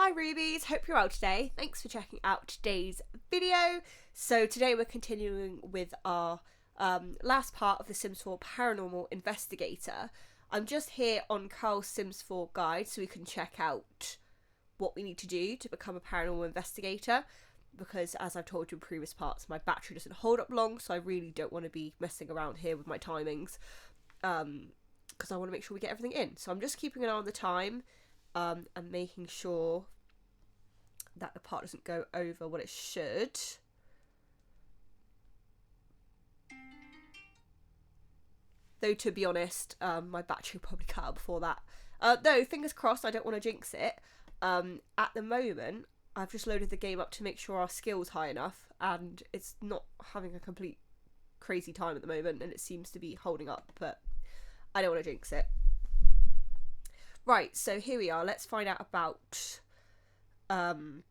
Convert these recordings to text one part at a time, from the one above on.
Hi Rubies, hope you're well today. Thanks for checking out today's video. So today we're continuing with our last part of the Sims 4 Paranormal Investigator. I'm just here on Carl's Sims 4 guide so we can check out what we need to do to become a paranormal investigator, because as I've told you in previous parts, my battery doesn't hold up long, so I really don't want to be messing around here with my timings, because I want to make sure we get everything in. So I'm just keeping an eye on the time and making sure that the part doesn't go over what it should. Though, to be honest, my battery will probably cut out before that. Though, fingers crossed, I don't want to jinx it. At the moment, I've just loaded the game up to make sure our skill's high enough, and it's not having a complete crazy time at the moment, and it seems to be holding up, but I don't want to jinx it. Right, so here we are. Let's find out about the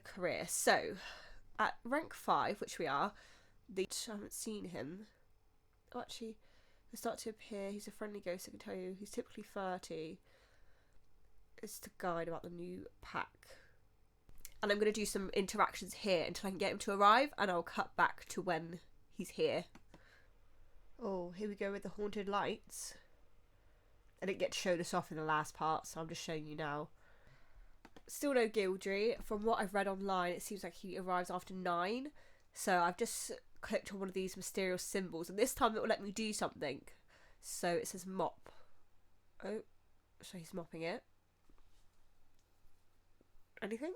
career. So, at rank 5, which we are, I haven't seen him. Oh, actually, he'll start to appear. He's a friendly ghost, I can tell you. He's typically 30. It's the guide about the new pack. And I'm going to do some interactions here until I can get him to arrive, and I'll cut back to when he's here. Oh, here we go with the haunted lights. I didn't get to show this off in the last part, so I'm just showing you now. Still no Gildry. From what I've read online, it seems like he arrives after 9. So I've just clicked on one of these mysterious symbols, and this time it will let me do something. So it says mop. Oh, so he's mopping it. Anything?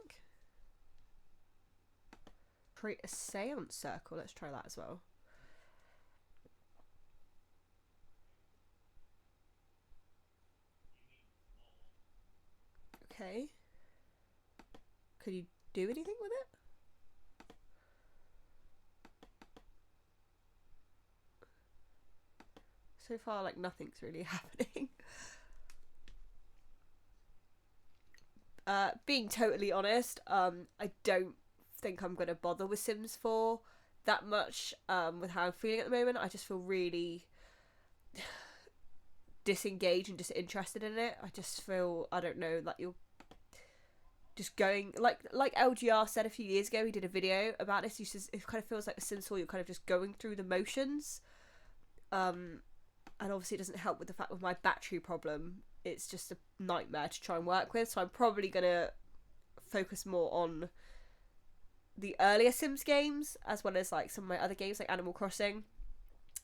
Create a seance circle. Let's try that as well. Okay. Could you do anything with it? So far, like, nothing's really happening. Being totally honest, I don't think I'm going to bother with Sims 4 that much with how I'm feeling at the moment. I just feel really disengaged and disinterested in it. I just feel, I don't know, like you're just going, like LGR said a few years ago, he did a video about this. He says it kind of feels like the Sims 4, you're kind of just going through the motions. And obviously it doesn't help with the fact with my battery problem. It's just a nightmare to try and work with. So I'm probably going to focus more on the earlier Sims games, as well as like some of my other games like Animal Crossing.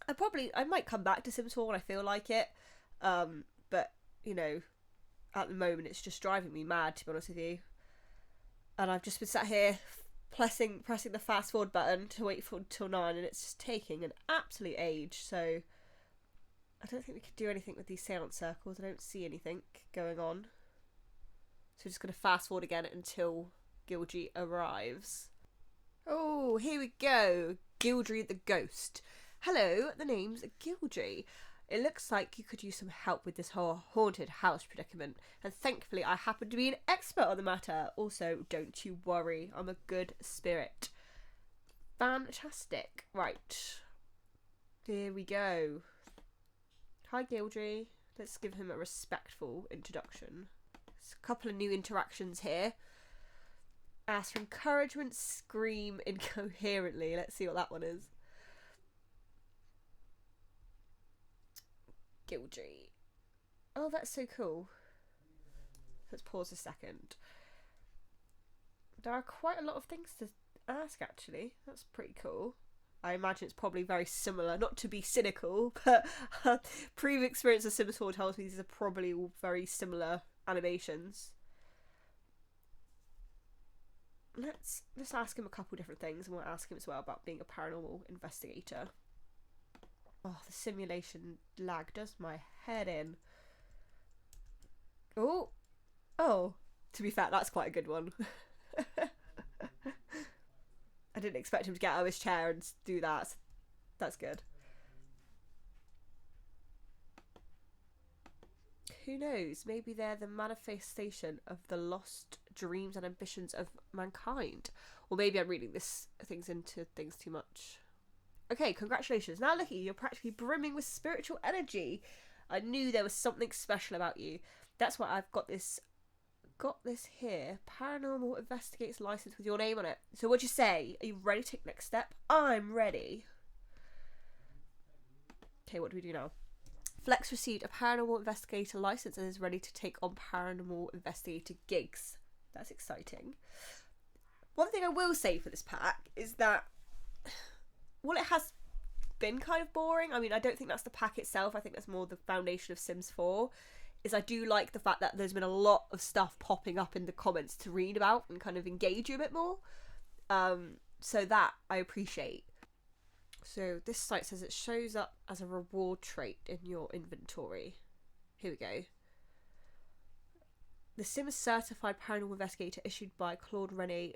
I might come back to Sims 4 when I feel like it. But, you know, at the moment it's just driving me mad, to be honest with you. And I've just been sat here pressing the fast forward button to wait for until 9, and it's just taking an absolute age. So I don't think we could do anything with these seance circles. I don't see anything going on. So we're just going to fast forward again until Gildry arrives. Oh, here we go. Gildry the ghost. Hello, the name's Gildry. It looks like you could use some help with this whole haunted house predicament, and thankfully I happen to be an expert on the matter. Also, don't you worry, I'm a good spirit. Fantastic. Right. Here we go. Hi, Gildry. Let's give him a respectful introduction. There's a couple of new interactions here. Ask for encouragement, scream incoherently. Let's see what that one is. Gildry. Oh, that's so cool. Let's pause a second. There are quite a lot of things to ask, actually. That's pretty cool. I imagine it's probably very similar, not to be cynical, but previous experience of Sims 4 tells me these are probably all very similar animations. Let's ask him a couple different things, and we'll ask him as well about being a paranormal investigator. Oh, the simulation lag does my head in. Oh, to be fair, that's quite a good one. I didn't expect him to get out of his chair and do that. So that's good. Who knows? Maybe they're the manifestation of the lost dreams and ambitions of mankind. Or maybe I'm reading things into things too much. Okay, congratulations. Now look at you. You're practically brimming with spiritual energy. I knew there was something special about you. That's why I've got this got this here. Paranormal Investigator's license with your name on it. So what'd you say? Are you ready to take the next step? I'm ready. Okay, what do we do now? Flex received a Paranormal Investigator license and is ready to take on Paranormal Investigator gigs. That's exciting. One thing I will say for this pack is that, well, it has been kind of boring. I mean, I don't think that's the pack itself. I think that's more the foundation of Sims 4. Is I do like the fact that there's been a lot of stuff popping up in the comments to read about and kind of engage you a bit more. So that I appreciate. So this site says it shows up as a reward trait in your inventory. Here we go. The Sims Certified Paranormal Investigator issued by Claude Rene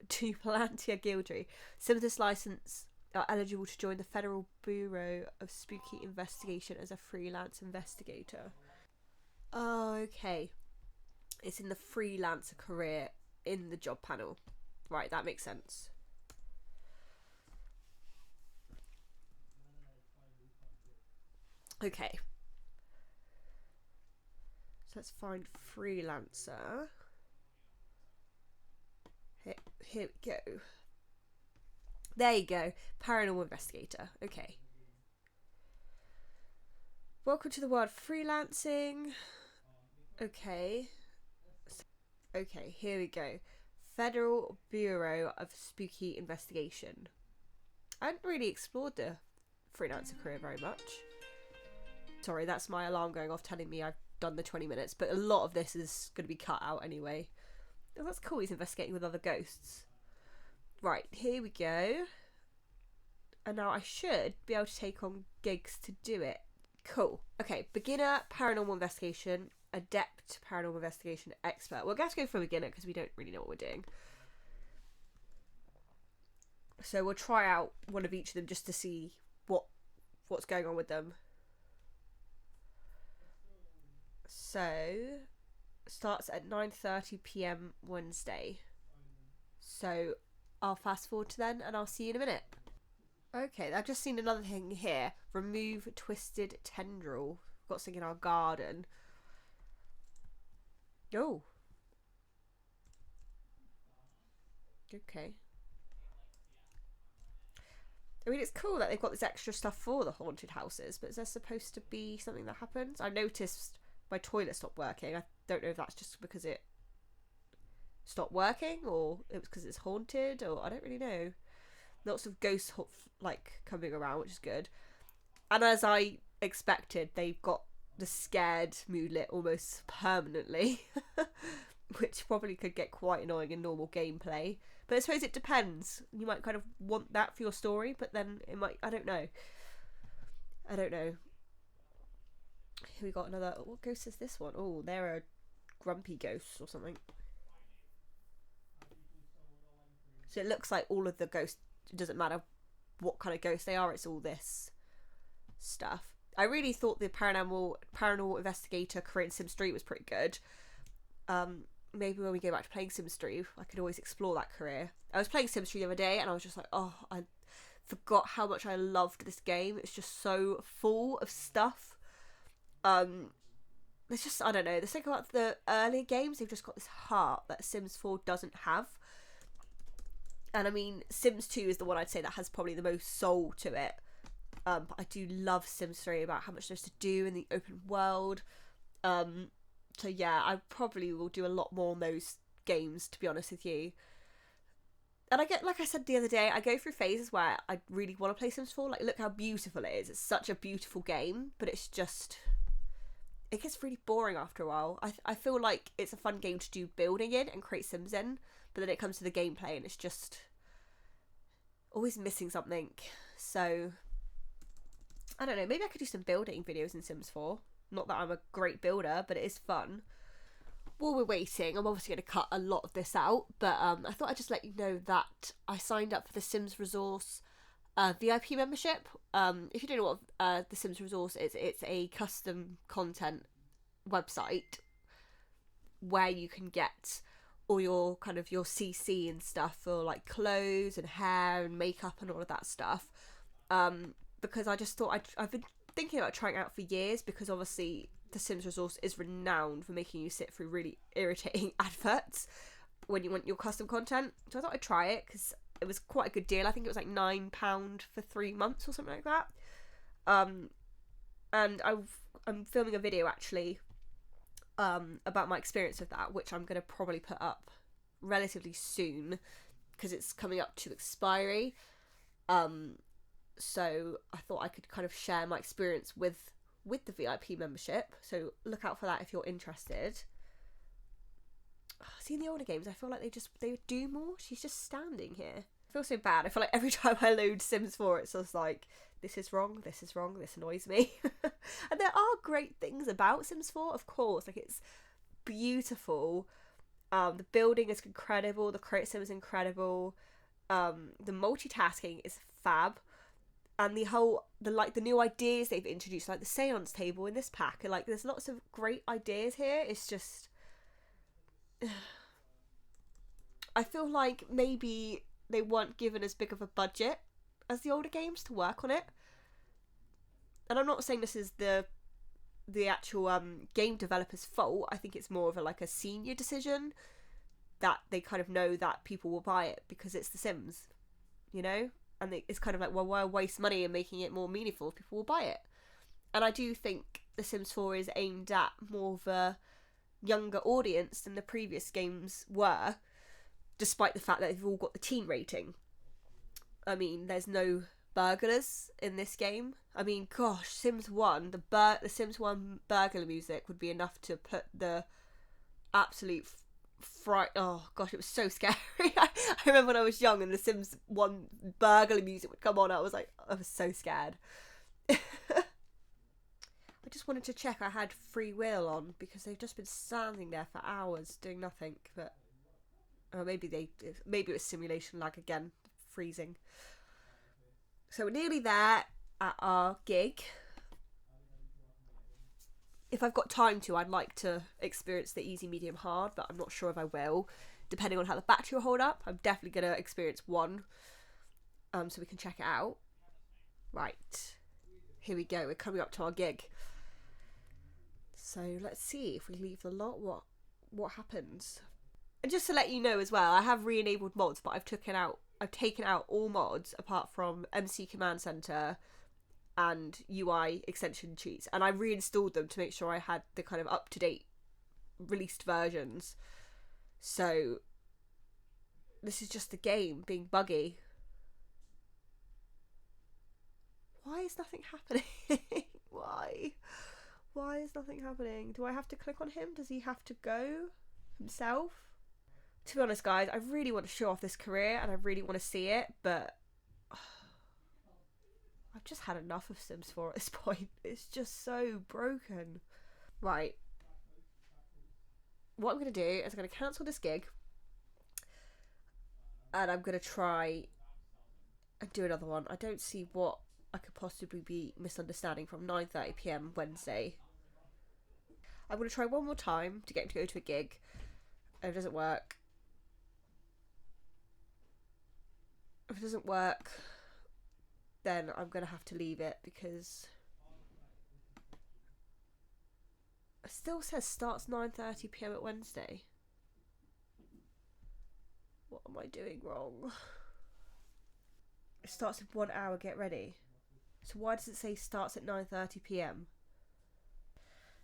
to Palantir Guildry. Sims this license are eligible to join the Federal Bureau of Spooky Investigation as a freelance investigator. Oh, okay. It's in the freelancer career in the job panel. Right, that makes sense. Okay. So let's find freelancer. Here we go. There you go. Paranormal Investigator. Okay. Welcome to the world of freelancing. Okay. Okay, here we go. Federal Bureau of Spooky Investigation. I hadn't really explored the freelancer career very much. Sorry, that's my alarm going off telling me I've done the 20 minutes, but a lot of this is going to be cut out anyway. Oh, that's cool, he's investigating with other ghosts. Right, here we go. And now I should be able to take on gigs to do it. Cool. Okay, beginner paranormal investigation, adept paranormal investigation, expert. We're going to go for beginner because we don't really know what we're doing. So we'll try out one of each of them just to see what's going on with them. So starts at 9:30 p.m. Wednesday. So I'll fast forward to then and I'll see you in a minute. Okay, I've just seen another thing here. Remove twisted tendril. We've got something in our garden. Oh. Okay. I mean, it's cool that they've got this extra stuff for the haunted houses, but is there supposed to be something that happens? I noticed my toilet stopped working. I don't know if that's just because it stopped working or it was because it's haunted, or I don't really know. Lots of ghosts like coming around, which is good. And as I expected, they've got the scared mood lit almost permanently, which probably could get quite annoying in normal gameplay. But I suppose it depends. You might kind of want that for your story, but then it might, I don't know. Here we got another, what ghost is this one? Oh, they're a grumpy ghost or something. So it looks like all of the ghosts, it doesn't matter what kind of ghost they are, it's all this stuff. I really thought the paranormal investigator career in Sims 3 was pretty good. Maybe when we go back to playing Sims 3, I could always explore that career. I was playing Sims 3 the other day and I was just like, oh, I forgot how much I loved this game. It's just so full of stuff. There's just, I don't know, the thing about the earlier games, they've just got this heart that Sims 4 doesn't have. And I mean, Sims 2 is the one I'd say that has probably the most soul to it. But I do love Sims 3 about how much there's to do in the open world. So yeah, I probably will do a lot more on those games, to be honest with you. And I get, like I said the other day, I go through phases where I really want to play Sims 4. Like, look how beautiful it is. It's such a beautiful game, but it's just, it gets really boring after a while. I feel like it's a fun game to do building in and create Sims in, but then it comes to the gameplay and it's just always missing something. So I don't know, maybe I could do some building videos in Sims 4. Not that I'm a great builder, but it is fun. While we're waiting, I'm obviously going to cut a lot of this out, but I thought I'd just let you know that I signed up for the Sims Resource VIP membership. If you don't know what the Sims Resource is, it's a custom content website where you can get all your kind of your CC and stuff for like clothes and hair and makeup and all of that stuff. Because I just thought I've been thinking about trying it out for years, because obviously the Sims resource is renowned for making you sit through really irritating adverts when you want your custom content. So I thought I'd try it because it was quite a good deal. I think it was like £9 for 3 months or something like that. And I'm filming a video actually about my experience with that, which I'm going to probably put up relatively soon because it's coming up to expiry. So I thought I could kind of share my experience with the VIP membership. So look out for that if you're interested. See, in the older games, I feel like they would do more. She's just standing here. I feel so bad. I feel like every time I load Sims 4, it's just like, this is wrong, this annoys me. And there are great things about Sims 4, of course. Like, it's beautiful. The building is incredible. The crate sim is incredible. The multitasking is fab. And the new ideas they've introduced, like the seance table in this pack, and like there's lots of great ideas here. It's just, I feel like maybe they weren't given as big of a budget as the older games to work on it. And I'm not saying this is the actual game developer's fault. I think it's more of a senior decision that they kind of know that people will buy it because it's The Sims, you know? And it's kind of like, well, why waste money in making it more meaningful if people will buy it? And I do think The Sims 4 is aimed at more of a younger audience than the previous games were, despite the fact that they've all got the teen rating. I mean, there's no burglars in this game. I mean, gosh, Sims 1, the Sims 1 burglar music would be enough to put the absolute fright. Oh gosh, it was so scary. I remember when I was young and the Sims 1 burglar music would come on, I was so scared. I just wanted to check I had free will on because they've just been standing there for hours doing nothing. But maybe it was simulation lag again, freezing. So we're nearly there at our gig. If I've got time to, I'd like to experience the easy, medium, hard, but I'm not sure if I will, depending on how the battery will hold up. I'm definitely going to experience one, so we can check it out. Right, here we go. We're coming up to our gig. So let's see if we leave the lot, what happens. And just to let you know as well, I have re-enabled mods, but I've taken out all mods apart from MC Command Center and UI extension cheats, and I reinstalled them to make sure I had the kind of up-to-date released versions. So this is just the game being buggy. Why is nothing happening? Why is nothing happening? Do I have to click on him? Does he have to go himself? To be honest, guys, I really want to show off this career and I really want to see it, but I've just had enough of Sims 4 at this point. It's just so broken. Right. What I'm going to do is I'm going to cancel this gig and I'm going to try and do another one. I don't see what I could possibly be misunderstanding from 9:30 PM Wednesday. I'm going to try one more time to get him to go to a gig. And if it doesn't work, then I'm going to have to leave it because it still says starts 9:30 PM at Wednesday. What am I doing wrong? It starts in 1 hour, get ready. So why does it say starts at 9:30 PM?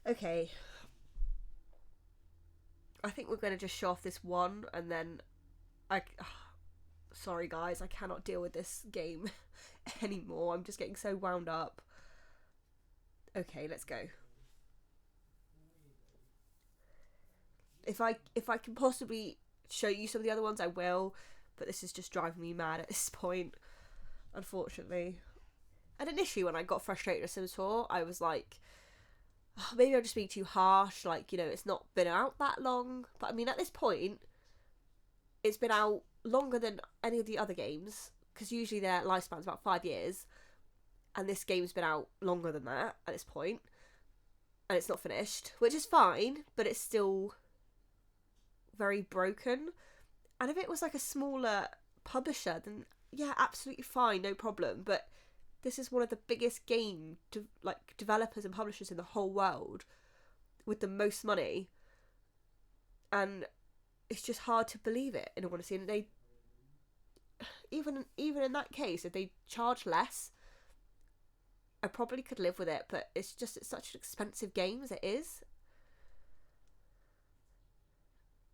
Okay. I think we're going to just show off this one and then sorry guys, I cannot deal with this game anymore. I'm just getting so wound up. Okay, let's go. If I can possibly show you some of the other ones, I will, but this is just driving me mad at this point, unfortunately. And initially when I got frustrated with Sims 4, I was like, oh, maybe I'm just being too harsh, like, you know, it's not been out that long. But I mean, at this point, it's been out longer than any of the other games, because usually their lifespan's about 5 years, and this game's been out longer than that at this point, and it's not finished, which is fine, but it's still very broken. And if it was like a smaller publisher, then yeah, absolutely fine, no problem. But this is one of the biggest game developers and publishers in the whole world, with the most money, and it's just hard to believe it, in all honesty. And they, even in that case, if they charge less, I probably could live with it, but it's such an expensive game as it is.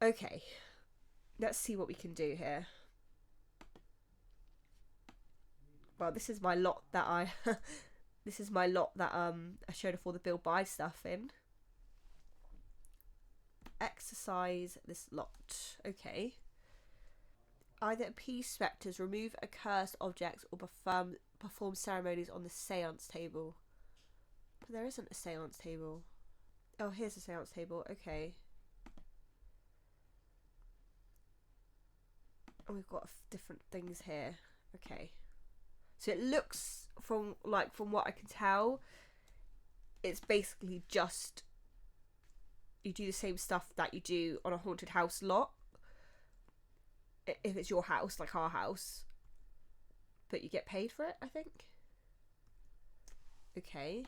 Okay, let's see what we can do here. Well, this is my lot that I this is my lot that I showed off all the build buy stuff in. Exercise this lot. Okay. Either appease spectres, remove accursed objects, or perform ceremonies on the seance table. But there isn't a seance table. Oh, here's a seance table. Okay. And we've got different things here. Okay. So it looks, from what I can tell, it's basically just you do the same stuff that you do on a haunted house lot. If it's your house, like our house, but you get paid for it, I think. Okay.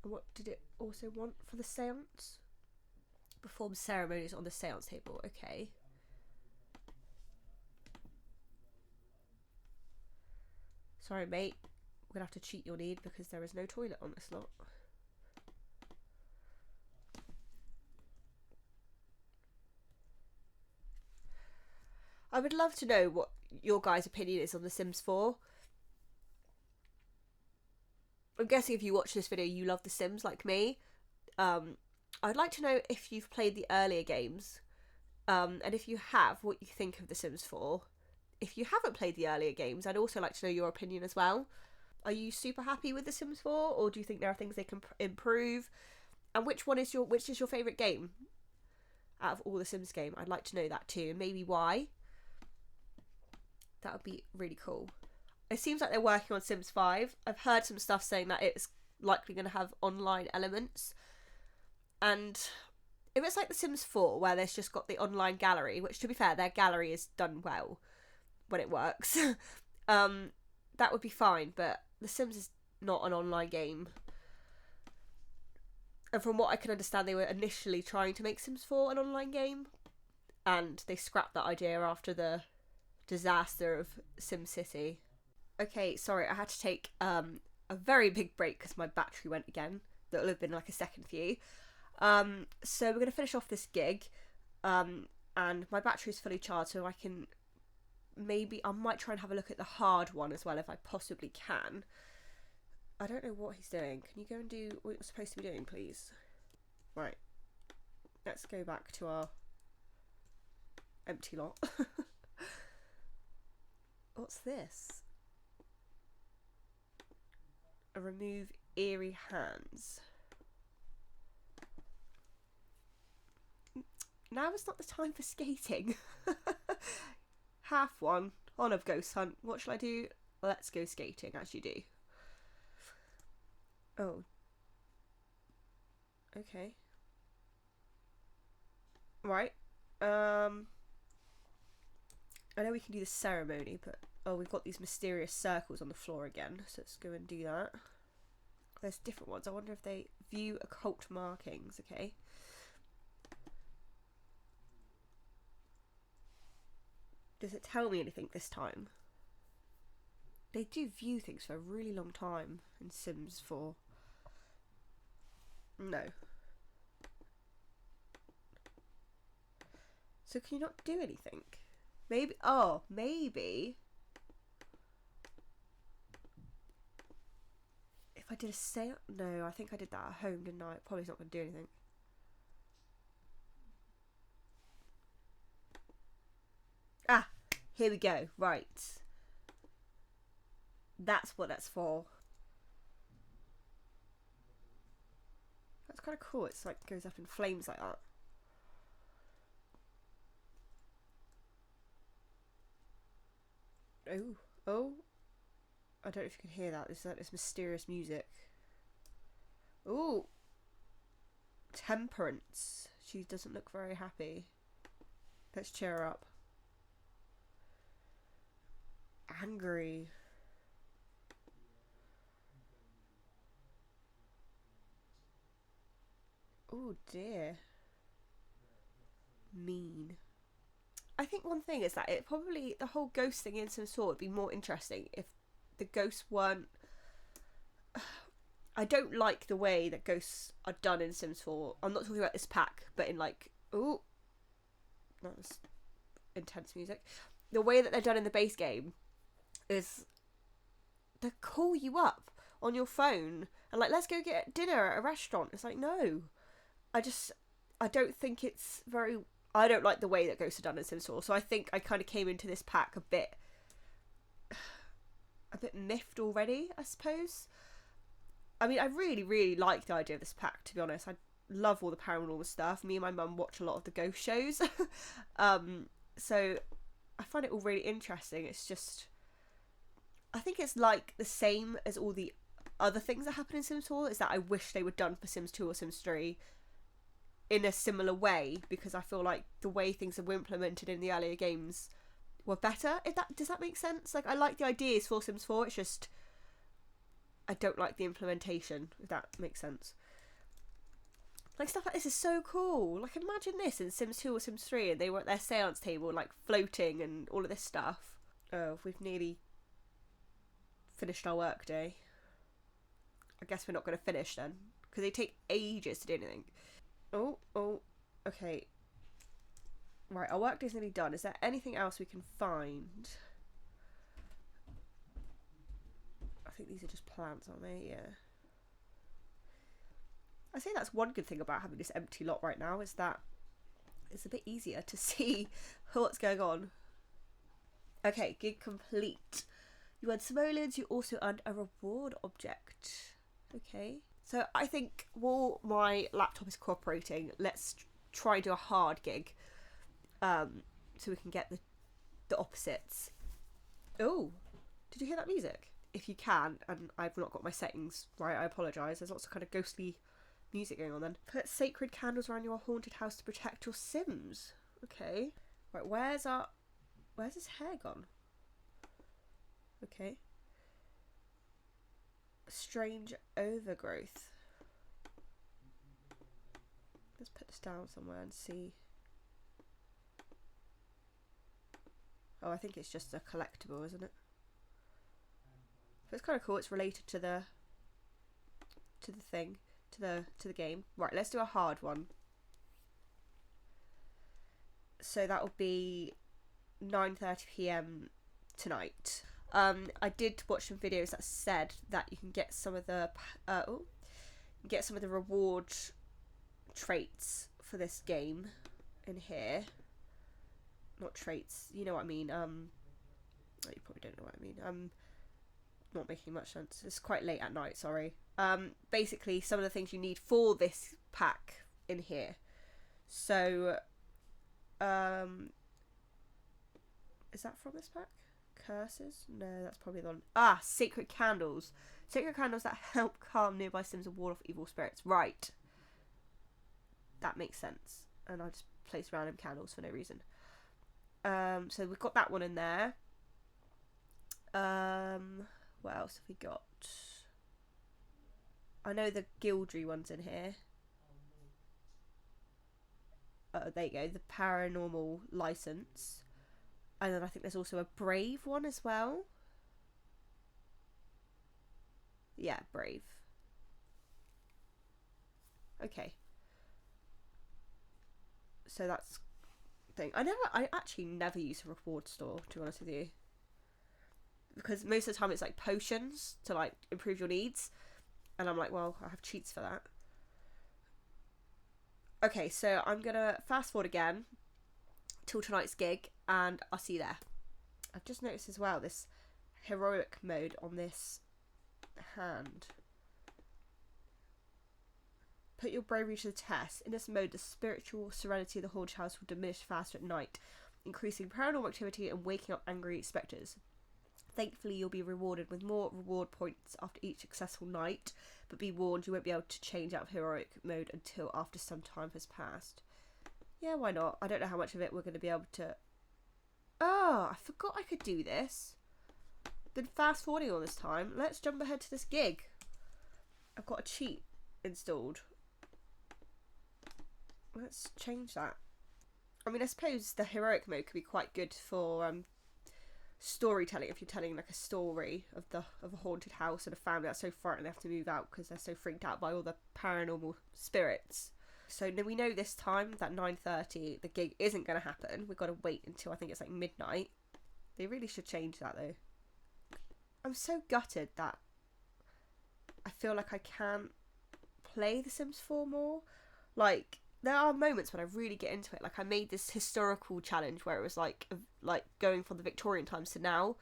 And what did it also want for the seance? Perform ceremonies on the seance table. Okay. Sorry, mate. We're gonna have to cheat your need because there is no toilet on this lot. I would love to know what your guys' opinion is on The Sims 4. I'm guessing if you watch this video, you love The Sims like me. I'd like to know if you've played the earlier games, and if you have, what you think of The Sims 4. If you haven't played the earlier games, I'd also like to know your opinion as well. Are you super happy with The Sims 4, or do you think there are things they can improve? And which is your favourite game out of all the Sims game? I'd like to know that too, and maybe why. That would be really cool. It seems like they're working on Sims 5. I've heard some stuff saying that it's likely going to have online elements. And if it's like The Sims 4, where there's just got the online gallery, which, to be fair, their gallery is done well when it works, that would be fine. But The Sims is not an online game. And from what I can understand, they were initially trying to make Sims 4 an online game, and they scrapped that idea after the disaster of SimCity. Okay, sorry, I had to take a very big break because my battery went again. That will have been like a second for you. So we're going to finish off this gig, and my battery is fully charged, so I might try and have a look at the hard one as well if I possibly can. I don't know what he's doing. Can you go and do what you're supposed to be doing, please? Right. Let's go back to our empty lot. What's this? Remove eerie hands. Now is not the time for skating. Half one on a ghost hunt. What shall I do? Let's go skating, as you do. Oh. Okay. Right. I know we can do the ceremony, but oh, we've got these mysterious circles on the floor again, so let's go and do that. There's different ones. I wonder if they view occult markings. Okay. Does it tell me anything this time? They do view things for a really long time in Sims 4. No. So can you not do anything? Maybe. Oh, maybe. If I did a sale. No, I think I did that at home, didn't I? Probably not going to do anything. Ah, here we go. Right. That's what that's for. That's kind of cool. It's like goes up in flames like that. Oh, oh. I don't know if you can hear that. There's like this mysterious music. Ooh. Temperance. She doesn't look very happy. Let's cheer her up. Angry. Oh dear. Mean. I think one thing is that it probably, the whole ghost thing in Sims 4 would be more interesting if the ghosts weren't. I don't like the way that ghosts are done in Sims 4. I'm not talking about this pack, but in like, oh, that was intense music. The way that they're done in the base game is they call you up on your phone and like, let's go get dinner at a restaurant. It's like, no. I don't think it's very. I don't like the way that ghosts are done in Sims 4, so I think I kind of came into this pack a bit miffed already, I suppose. I mean, I really, really like the idea of this pack, to be honest. I love all the paranormal stuff. Me and my mum watch a lot of the ghost shows. So I find it all really interesting. It's just, I think it's like the same as all the other things that happen in Sims 4, is that I wish they were done for Sims 2 or Sims 3 in a similar way, because I feel like the way things were implemented in the earlier games were better. Does that make sense? Like, I like the ideas for Sims 4, it's just I don't like the implementation, if that makes sense. Like, stuff like this is so cool. Like, imagine this in Sims 2 or Sims 3 and they were at their seance table, like, floating and all of this stuff. Oh, we've nearly finished our work day. I guess we're not going to finish then, because they take ages to do anything. Oh, okay. Right, our work day's nearly done. Is there anything else we can find? I think these are just plants, aren't they? Yeah. I say that's one good thing about having this empty lot right now, is that it's a bit easier to see what's going on. Okay, gig complete. You earned simoleons, you also earned a reward object. Okay. So I think while my laptop is cooperating, let's try and do a hard gig. So we can get the opposites. Oh, did you hear that music? If you can, and I've not got my settings right, I apologise. There's lots of kind of ghostly music going on then. Put sacred candles around your haunted house to protect your Sims. Okay. Right, where's his hair gone? Okay. Strange overgrowth. Let's put this down somewhere and see. Oh, I think it's just a collectible, isn't it? But it's kind of cool. It's related to the thing, to the game. Right, let's do a hard one. So that will be 9:30 p.m. tonight. I did watch some videos that said that you can get some of the reward traits for this game in here. Not traits, you know what I mean. Oh, you probably don't know what I mean. Not making much sense. It's quite late at night, sorry. Basically some of the things you need for this pack in here. So is that from this pack? Curses? No, that's probably the one. Ah, sacred candles. Sacred candles that help calm nearby Sims and ward off evil spirits. Right. That makes sense. And I'll just place random candles for no reason. So we've got that one in there. What else have we got? I know the Gildry one's in here. Oh, there you go. The Paranormal license. And then I think there's also a Brave one as well. Yeah, Brave. Okay. So that's thing. I actually never use a reward store, to be honest with you. Because most of the time it's like potions to like improve your needs. And I'm like, well, I have cheats for that. Okay, so I'm gonna fast forward again till tonight's gig and I'll see you there. I've just noticed as well this heroic mode on this hand. Put your bravery to the test. In this mode, the spiritual serenity of the haunted house will diminish faster at night, increasing paranormal activity and waking up angry spectres. Thankfully, you'll be rewarded with more reward points after each successful night, but be warned you won't be able to change out of heroic mode until after some time has passed. Yeah, why not? I don't know how much of it we're going to be able to... Oh, I forgot I could do this. Been fast forwarding all this time. Let's jump ahead to this gig. I've got a cheat installed. Let's change that. I mean, I suppose the heroic mode could be quite good for storytelling, if you're telling like a story of a haunted house and a family that's so frightened they have to move out because they're so freaked out by all the paranormal spirits. So we know this time that 9:30 the gig isn't going to happen. We've got to wait until I think it's like midnight. They really should change that though. I'm so gutted that I feel like I can't play The Sims 4 more. Like, there are moments when I really get into it. Like, I made this historical challenge where it was like going from the Victorian times to now,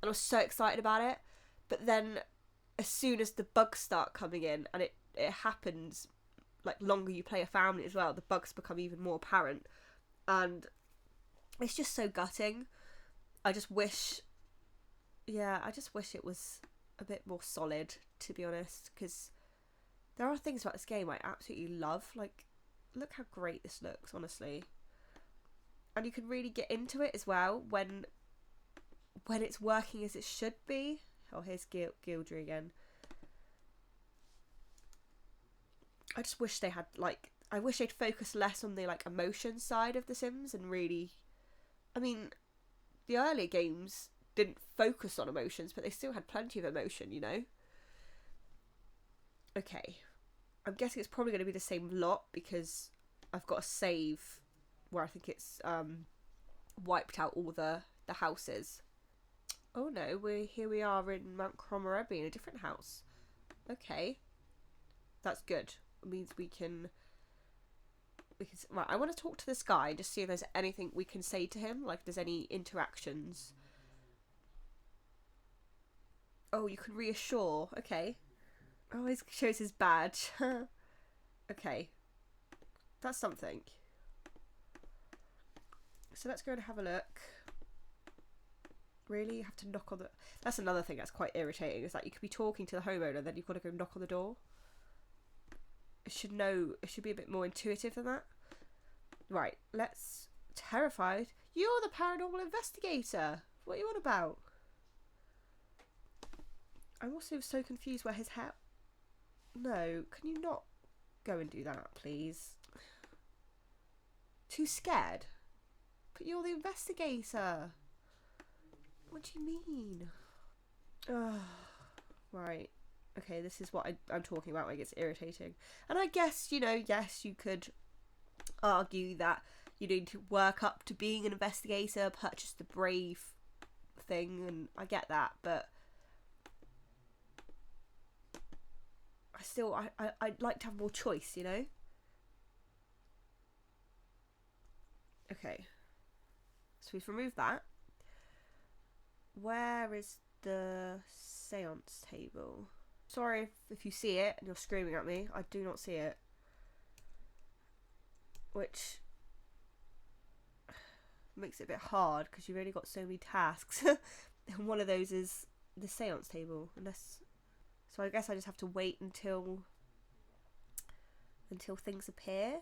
and I was so excited about it. But then, as soon as the bugs start coming in, and it happens, like, longer you play a family as well, the bugs become even more apparent, and it's just so gutting. I just wish it was a bit more solid, to be honest, because there are things about this game I absolutely love. Like, look how great this looks, honestly. And you can really get into it as well when it's working as it should be. Oh, here's Gildry again. I just wish they had, like, I wish they'd focus less on the, like, emotion side of The Sims and really, I mean, the earlier games didn't focus on emotions, but they still had plenty of emotion, you know? Okay. I'm guessing it's probably going to be the same lot because I've got a save where I think it's wiped out all the houses. Oh no, here we are in Mount Kramer in a different house. Okay. That's good. It means we can right, I want to talk to this guy and just see if there's anything we can say to him, like if there's any interactions. Oh, you can reassure. Okay. Oh, he shows his badge. Okay. That's something. So let's go and have a look. Really? You have to knock on the... That's another thing that's quite irritating, is that you could be talking to the homeowner and then you've got to go knock on the door. It should be a bit more intuitive than that. Right, let's... Terrified? You're the paranormal investigator! What are you on about? I'm also so confused where his hat... No, can you not go and do that, please? Too scared? But you're the investigator. What do you mean? Oh, right. Okay, this is what I'm talking about when it gets irritating. And I guess, you know, yes, you could argue that you need to work up to being an investigator, purchase the brave thing, and I get that, but I'd like to have more choice, you know? Okay. So we've removed that. Where is the seance table? Sorry if you see it and you're screaming at me. I do not see it. Which makes it a bit hard because you've only got so many tasks. And one of those is the seance table. So I guess I just have to wait until things appear.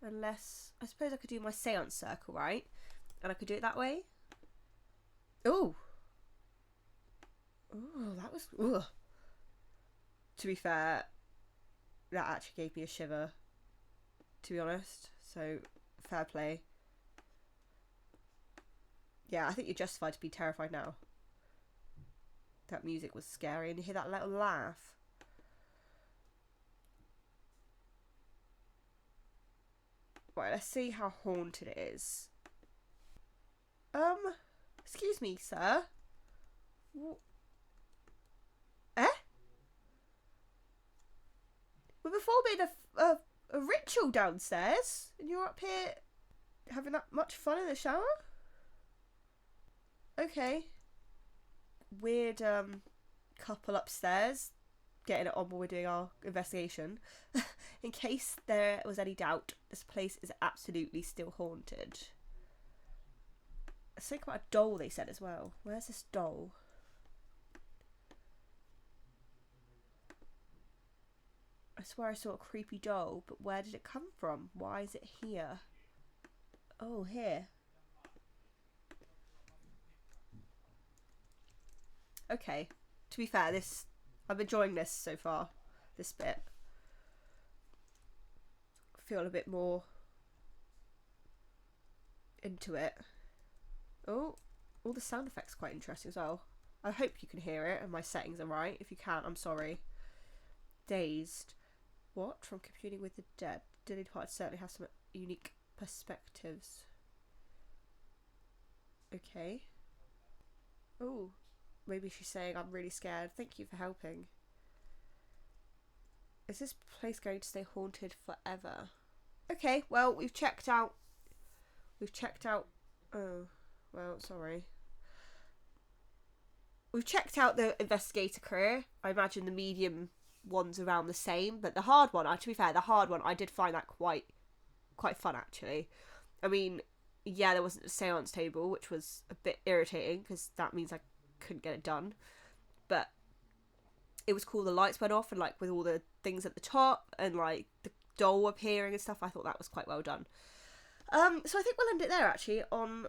Unless, I suppose I could do my seance circle, right? And I could do it that way. Oh. Oh, that was... Ugh. To be fair, that actually gave me a shiver, to be honest. So, fair play. Yeah, I think you're justified to be terrified now. That music was scary, and you hear that little laugh. Right, let's see how haunted it is. Excuse me, sir. Eh? We performing a ritual downstairs, and you're up here having that much fun in the shower? Okay. Weird couple upstairs getting it on while we're doing our investigation. In case there was any doubt, this place is absolutely still haunted. Let's think about a doll they said as well. Where's this doll? I swear I saw a creepy doll, but where did it come from? Why is it here? Oh, here. Okay. To be fair, I'm enjoying this so far. This bit. feel a bit more into it. Oh, all the sound effects are quite interesting as well. I hope you can hear it and my settings are right. If you can't, I'm sorry. Dazed. What? From computing with the dead. Dearly Departed certainly has some unique perspectives. Okay. Oh, maybe she's saying I'm really scared. Thank you for helping. Is this place going to stay haunted forever? Okay, well, we've checked out. Oh, well, sorry. We've checked out the investigator career. I imagine the medium one's around the same, but the hard one, to be fair, I did find that quite fun, actually. I mean, yeah, there wasn't a seance table, which was a bit irritating, because that means I couldn't get it done. But it was cool, the lights went off, and, like, with all the things at the top, and, like, the doll appearing and stuff, I thought that was quite well done. So I think we'll end it there, actually, on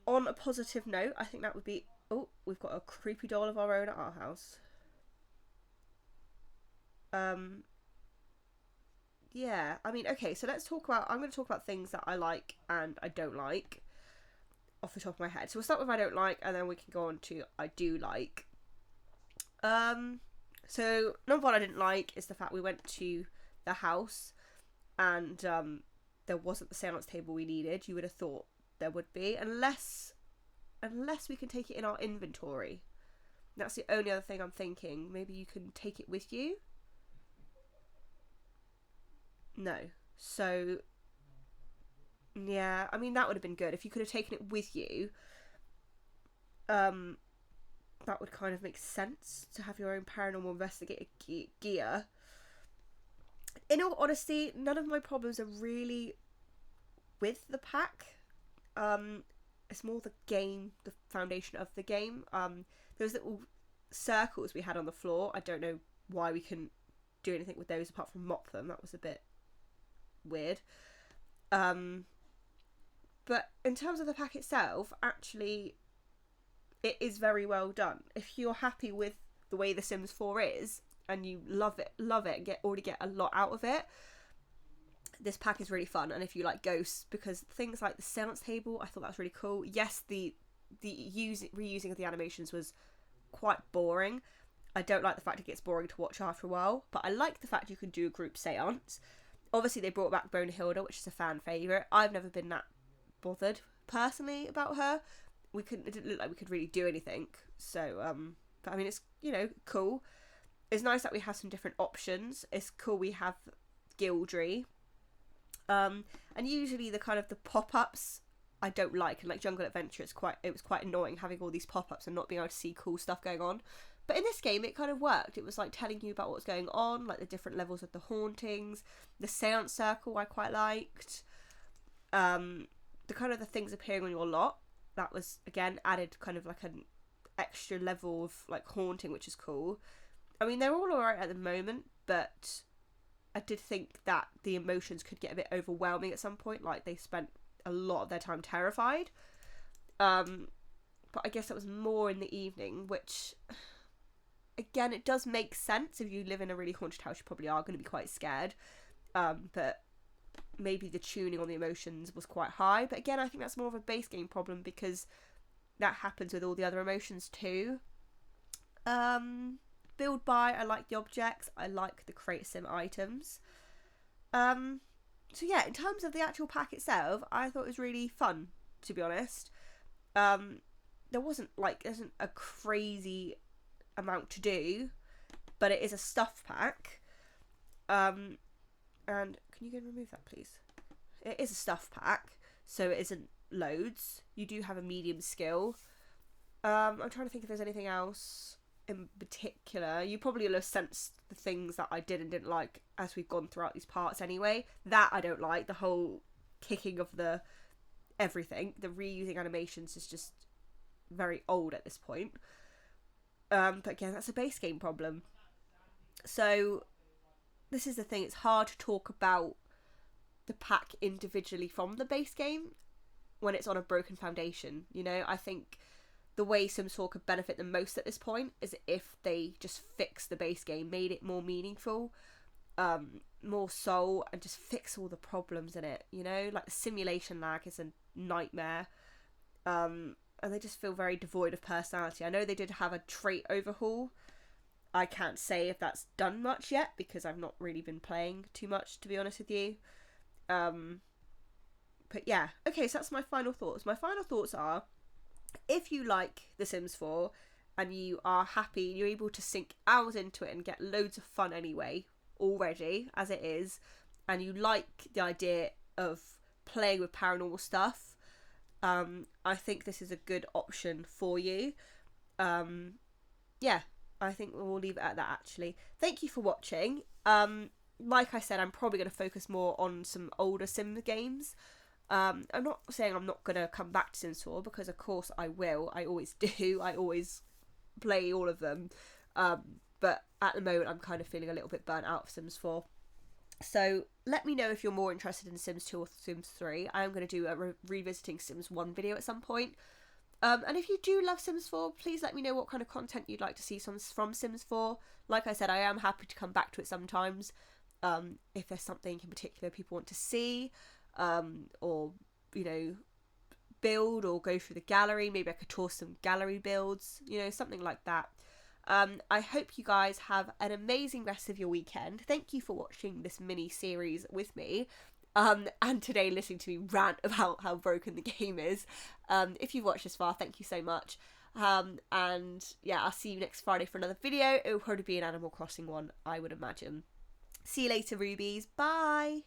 a positive note. I think that would be... Oh, we've got a creepy doll of our own at our house. Yeah, I mean, okay, so I'm going to talk about things that I like and I don't like off the top of my head. So we'll start with I don't like, and then we can go on to I do like. So number one I didn't like is the fact we went to the house and there wasn't the seance table we needed. You would have thought there would be, unless we can take it in our inventory. That's the only other thing I'm thinking. Maybe you can take it with you? No. So, yeah, I mean, that would have been good. If you could have taken it with you, that would kind of make sense to have your own paranormal investigator gear. In all honesty, none of my problems are really with the pack. It's more the game, the foundation of the game. Those little circles we had on the floor, I don't know why we couldn't do anything with those apart from mop them. That was a bit weird. But in terms of the pack itself, actually, it is very well done. If you're happy with the way The Sims 4 is, and you love it, and already get a lot out of it, this pack is really fun. And if you like ghosts, because things like the seance table, I thought that was really cool. Yes, the reusing of the animations was quite boring. I don't like the fact it gets boring to watch after a while, but I like the fact you can do a group seance. Obviously, they brought back Hilda, which is a fan favourite. I've never been that bothered, personally, about her. It didn't look like we could really do anything. So, but I mean, it's, cool. It's nice that we have some different options. It's cool we have Gildry. And usually the pop-ups I don't like. And like Jungle Adventure, it was quite annoying having all these pop-ups and not being able to see cool stuff going on. But in this game, it kind of worked. It was like telling you about what's going on, like the different levels of the hauntings. The seance circle I quite liked. The things appearing on your lot, that was, again, added kind of like an extra level of like haunting, which is cool. I mean, they're all alright at the moment, but I did think that the emotions could get a bit overwhelming at some point. Like, they spent a lot of their time terrified. But I guess that was more in the evening, which... Again, it does make sense. If you live in a really haunted house, you probably are going to be quite scared. But maybe the tuning on the emotions was quite high. But again, I think that's more of a base game problem because that happens with all the other emotions too. Build by, I like the objects. I like the Create Sim items. So yeah, in terms of the actual pack itself, I thought it was really fun, to be honest. There isn't a crazy amount to do, but it is a stuff pack. And can you go and remove that, please? It is a stuff pack, so it isn't loads. You do have a medium skill. I'm trying to think if there's anything else in particular. You probably will have sensed the things that I did and didn't like as we've gone throughout these parts anyway. That I don't like. The whole kicking of the everything. The reusing animations is just very old at this point. But again, that's a base game problem. So, this is the thing, it's hard to talk about the pack individually from the base game when it's on a broken foundation. I think the way Sims 4 could benefit the most at this point is if they just fixed the base game, made it more meaningful. more soul and just fix all the problems in it, you know? Like the simulation lag is a nightmare. And they just feel very devoid of personality. I know they did have a trait overhaul. I can't say if that's done much yet because I've not really been playing too much, to be honest with you. But yeah, okay, so that's my final thoughts. My final thoughts are, if you like The Sims 4 and you are happy, you're able to sink hours into it and get loads of fun anyway, already, as it is, and you like the idea of playing with paranormal stuff, I think this is a good option for you. Yeah, I think we'll leave it at that, actually. Thank you for watching. Like I said, I'm probably going to focus more on some older Sims games. I'm not saying I'm not going to come back to Sims 4, because of course I will. I always do. I always play all of them. But at the moment I'm kind of feeling a little bit burnt out of Sims 4. So let me know if you're more interested in Sims 2 or Sims 3. I am going to do a revisiting Sims 1 video at some point. And if you do love Sims 4, please let me know what kind of content you'd like to see from Sims 4. Like I said, I am happy to come back to it sometimes. If there's something in particular people want to see, or, you know, build or go through the gallery. Maybe I could tour some gallery builds, you know, something like that. I hope you guys have an amazing rest of your weekend. Thank you for watching this mini series with me. And today listening to me rant about how broken the game is. If you've watched this far, thank you so much. And yeah, I'll see you next Friday for another video. It will probably be an Animal Crossing one, I would imagine. See you later, Rubies. Bye!